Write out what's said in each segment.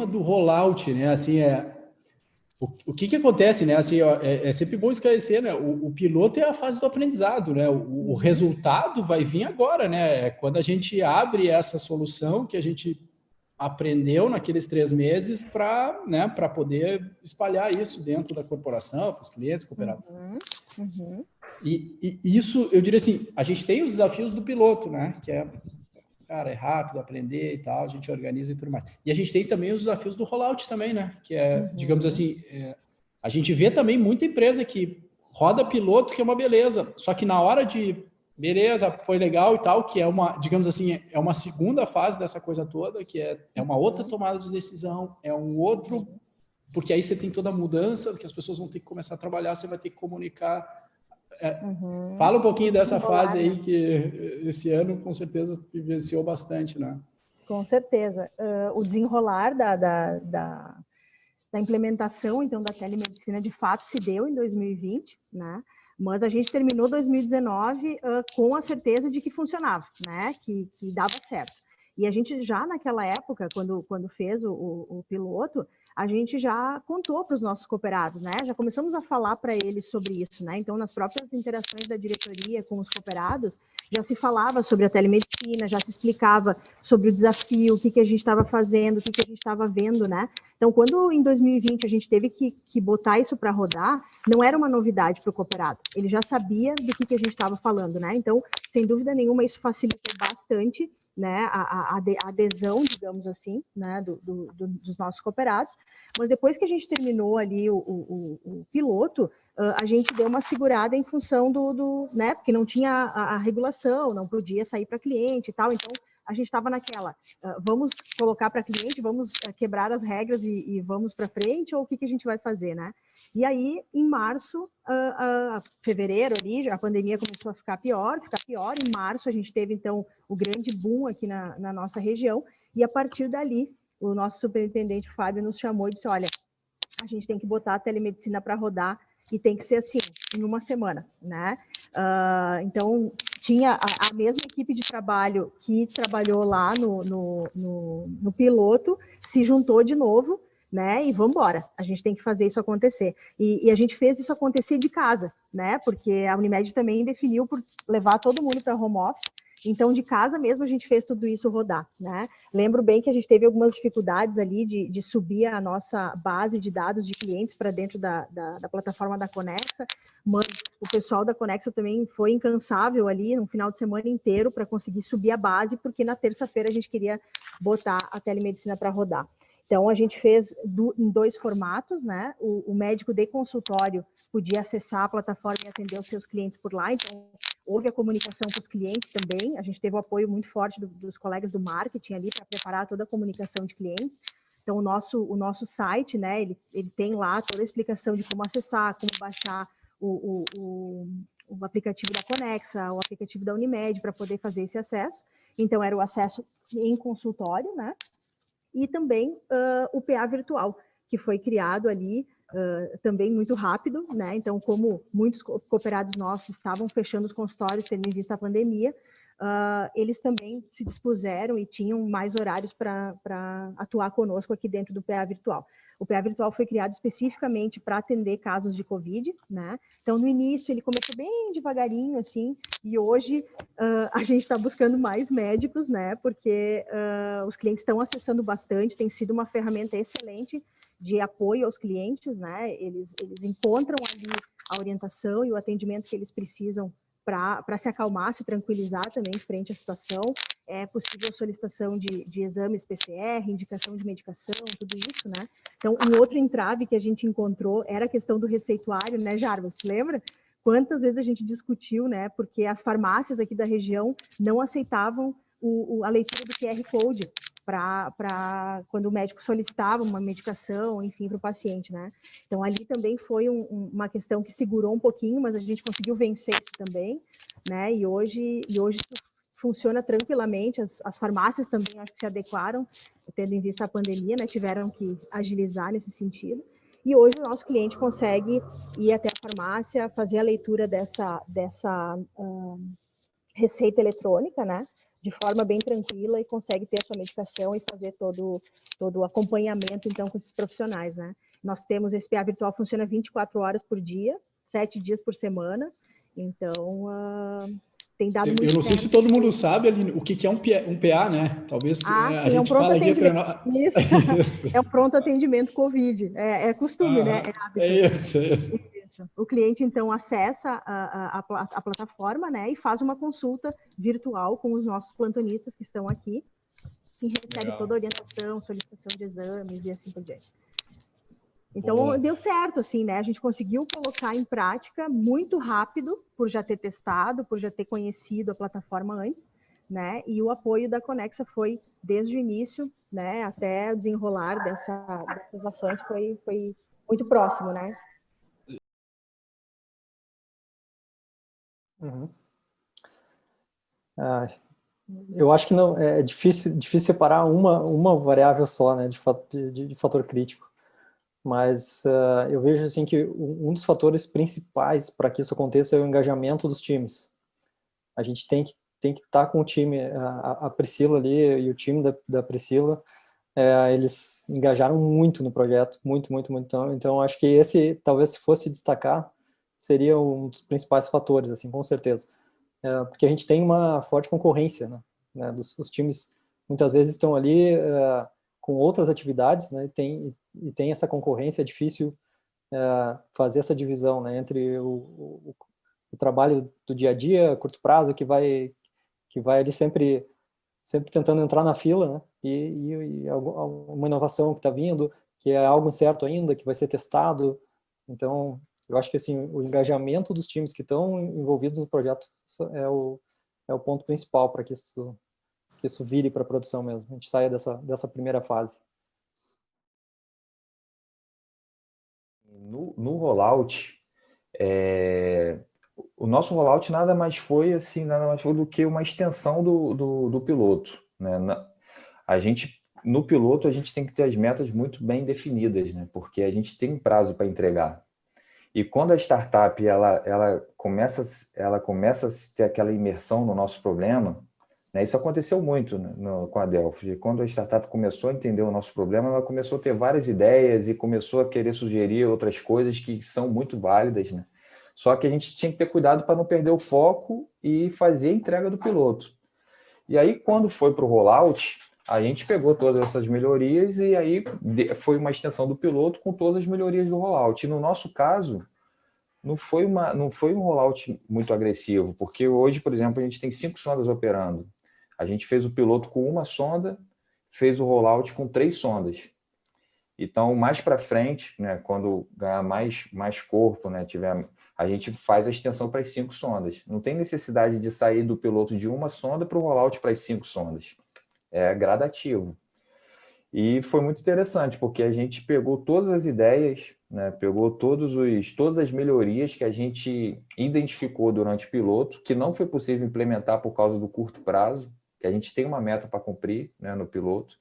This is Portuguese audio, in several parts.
tema do rollout, né? Assim, o que acontece, né? Assim, ó, é sempre bom esclarecer, né? O piloto é a fase do aprendizado, né? O resultado vai vir agora, né? É quando a gente abre essa solução que a gente aprendeu naqueles 3 meses para, né, para poder espalhar isso dentro da corporação, para os clientes, cooperados. E isso, eu diria assim, a gente tem os desafios do piloto, né? Que cara, é rápido aprender e tal, a gente organiza e tudo mais. E a gente tem também os desafios do rollout também, né? Que digamos assim, a gente vê também muita empresa que roda piloto, que é uma beleza, só que na hora de, beleza, foi legal e tal, que é uma, digamos assim, é uma segunda fase dessa coisa toda, que é uma outra tomada de decisão, é um outro, porque aí você tem toda a mudança, que as pessoas vão ter que começar a trabalhar, você vai ter que comunicar. Fala um pouquinho dessa fase aí, que esse ano com certeza vivenciou bastante, né? Com certeza. O desenrolar da implementação, então, da telemedicina, de fato, se deu em 2020, né? Mas a gente terminou 2019 com a certeza de que funcionava, né? Que dava certo. E a gente já naquela época, quando fez o piloto, a gente já contou para os nossos cooperados, né? Já começamos a falar para eles sobre isso, né? Então, nas próprias interações da diretoria com os cooperados, já se falava sobre a telemedicina, já se explicava sobre o desafio, o que a gente estava fazendo, o que a gente estava vendo, né? Então, quando em 2020 a gente teve que botar isso para rodar, não era uma novidade para o cooperado. Ele já sabia do que a gente estava falando, né? Então, sem dúvida nenhuma, isso facilitou bastante, né, a adesão, digamos assim, né, dos nossos cooperados. Mas depois que a gente terminou ali o piloto, a gente deu uma segurada em função né, porque não tinha a regulação, não podia sair para cliente e tal, então a gente estava naquela, vamos colocar para cliente, vamos quebrar as regras e vamos para frente, ou o que a gente vai fazer, né? E aí, em março, fevereiro ali, a pandemia começou a ficar pior, em março a gente teve, então, o grande boom aqui na nossa região, e a partir dali, o nosso superintendente Fábio nos chamou e disse, olha, a gente tem que botar a telemedicina para rodar e tem que ser assim, em uma semana, né? Então, tinha a mesma equipe de trabalho que trabalhou lá no piloto, se juntou de novo, né? E vamos embora, a gente tem que fazer isso acontecer. E a gente fez isso acontecer de casa, né? Porque a Unimed também definiu por levar todo mundo para home office. Então, de casa mesmo, a gente fez tudo isso rodar, né? Lembro bem que a gente teve algumas dificuldades ali de subir a nossa base de dados de clientes para dentro da plataforma da Conexa, mas o pessoal da Conexa também foi incansável ali no final de semana inteiro para conseguir subir a base, porque na terça-feira a gente queria botar a telemedicina para rodar. Então, a gente fez em 2 formatos, né? O médico de consultório podia acessar a plataforma e atender os seus clientes por lá, então houve a comunicação com os clientes também, a gente teve o apoio muito forte dos colegas do marketing ali para preparar toda a comunicação de clientes. Então, o nosso site, né, ele tem lá toda a explicação de como acessar, como baixar o aplicativo da Conexa, o aplicativo da Unimed, para poder fazer esse acesso. Então, era o acesso em consultório, né? E também o PA virtual, que foi criado ali também muito rápido, né? Então, como muitos cooperados nossos estavam fechando os consultórios, tendo em vista a pandemia, eles também se dispuseram e tinham mais horários para atuar conosco aqui dentro do PA virtual. O PA virtual foi criado especificamente para atender casos de Covid, né? Então, no início, ele começou bem devagarinho, assim, e hoje a gente está buscando mais médicos, né? Porque os clientes estão acessando bastante, tem sido uma ferramenta excelente de apoio aos clientes, né? Eles encontram ali a orientação e o atendimento que eles precisam para se acalmar, se tranquilizar também frente à situação. É possível solicitação de exames PCR, indicação de medicação, tudo isso, né? Então, um outro entrave que a gente encontrou era a questão do receituário, né, Jarbas? Te lembra? Quantas vezes a gente discutiu, né? Porque as farmácias aqui da região não aceitavam a leitura do QR Code para quando o médico solicitava uma medicação, enfim, para o paciente, né? Então, ali também foi uma questão que segurou um pouquinho, mas a gente conseguiu vencer isso também, né? E hoje isso funciona tranquilamente, as farmácias também acho que se adequaram, tendo em vista a pandemia, né? Tiveram que agilizar nesse sentido. E hoje o nosso cliente consegue ir até a farmácia, fazer a leitura receita eletrônica, né? De forma bem tranquila e consegue ter a sua medicação e fazer todo o acompanhamento, então, com esses profissionais, né? Nós temos esse PA virtual, funciona 24 horas por dia, 7 dias por semana, então tem dado muito Eu não sei certo. se todo mundo sabe, Aline, o que é um PA, né? Talvez a sim, é um gente pronto fala aqui entre atendimento. nós. Isso. É um pronto atendimento COVID. É costume, né? É hábito. É isso. Isso. O cliente, então, acessa a plataforma, né, e faz uma consulta virtual com os nossos plantonistas que estão aqui, e recebe toda a orientação, solicitação de exames e assim por diante. Então, deu certo, assim, né? A gente conseguiu colocar em prática muito rápido, por já ter testado, por já ter conhecido a plataforma antes, né? E o apoio da Conexa foi, desde o início, né, até o desenrolar dessas ações, foi muito próximo, né? Uhum. Eu acho que não é difícil separar uma variável só, né, de fator crítico. Mas eu vejo assim que um dos fatores principais para que isso aconteça é o engajamento dos times. A gente tem que estar com o time, a Priscila ali e o time da Priscila, eles engajaram muito no projeto, muito, muito, muito. Então acho que esse, talvez se fosse destacar, seria um dos principais fatores, assim, com certeza. Porque a gente tem uma forte concorrência, né? Os times muitas vezes estão ali com outras atividades, né? E tem essa concorrência, é difícil fazer essa divisão, né? Entre o trabalho do dia a dia, curto prazo, que vai ali sempre tentando entrar na fila, né? E uma inovação que está vindo, que é algo incerto ainda, que vai ser testado. Então, eu acho que assim, o engajamento dos times que estão envolvidos no projeto é o ponto principal para que isso vire para a produção mesmo. A gente saia dessa primeira fase. No rollout, o nosso rollout nada mais foi do que uma extensão do piloto, né? No piloto a gente tem que ter as metas muito bem definidas, né? Porque a gente tem um prazo para entregar. E quando a startup ela começa a ter aquela imersão no nosso problema, né? Isso aconteceu muito, né, com a Delphi. Quando a startup começou a entender o nosso problema, ela começou a ter várias ideias e começou a querer sugerir outras coisas que são muito válidas, né? Só que a gente tinha que ter cuidado para não perder o foco e fazer a entrega do piloto. E aí, quando foi para o rollout, a gente pegou todas essas melhorias e aí foi uma extensão do piloto com todas as melhorias do rollout. E no nosso caso, não foi um rollout muito agressivo, porque hoje, por exemplo, a gente tem 5 sondas operando. A gente fez o piloto com uma sonda, fez o rollout com 3 sondas. Então, mais para frente, né, quando ganhar mais corpo, né, a gente faz a extensão para as 5 sondas. Não tem necessidade de sair do piloto de uma sonda para o rollout para as 5 sondas. É gradativo. E foi muito interessante, porque a gente pegou todas as ideias, né, pegou todas as melhorias que a gente identificou durante o piloto, que não foi possível implementar por causa do curto prazo, que a gente tem uma meta para cumprir, né, no piloto.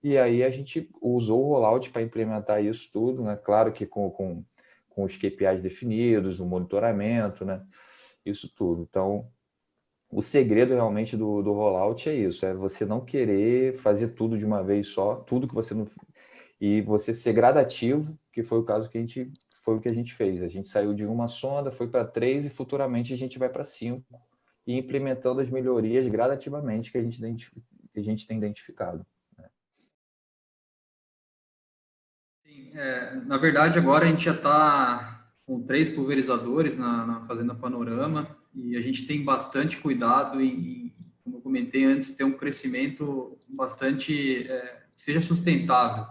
E aí a gente usou o rollout para implementar isso tudo, né? Claro que com os KPIs definidos, o monitoramento, né? Isso tudo. Então, o segredo realmente do rollout é isso, é você não querer fazer tudo de uma vez só, tudo que você não... E você ser gradativo, que foi o caso que a gente fez. A gente saiu de uma sonda, foi para 3 e futuramente a gente vai para 5 e implementando as melhorias gradativamente que a gente tem identificado. Sim, na verdade, agora a gente já está com 3 pulverizadores na Fazenda Panorama e a gente tem bastante cuidado em, como eu comentei antes, ter um crescimento bastante que seja sustentável.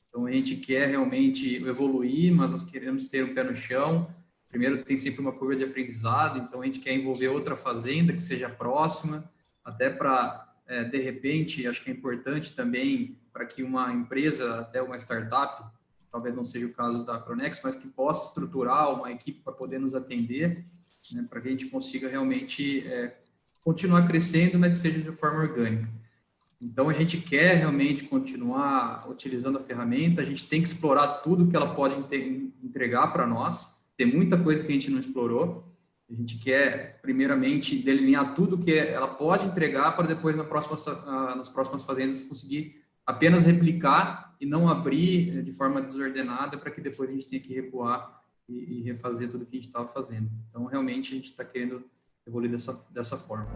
Então, a gente quer realmente evoluir, mas nós queremos ter um pé no chão. Primeiro, tem sempre uma curva de aprendizado, então a gente quer envolver outra fazenda que seja próxima, até para, de repente, acho que é importante também para que uma empresa, até uma startup, talvez não seja o caso da Cronex, mas que possa estruturar uma equipe para poder nos atender, né, para que a gente consiga realmente continuar crescendo, mas que seja de forma orgânica. Então, a gente quer realmente continuar utilizando a ferramenta, a gente tem que explorar tudo que ela pode entregar para nós, tem muita coisa que a gente não explorou, A gente quer, primeiramente, delinear tudo que ela pode entregar para depois, nas próximas fazendas, conseguir apenas replicar e não abrir de forma desordenada para que depois a gente tenha que recuar e refazer tudo que a gente estava fazendo. Então, realmente, a gente está querendo evoluir dessa forma.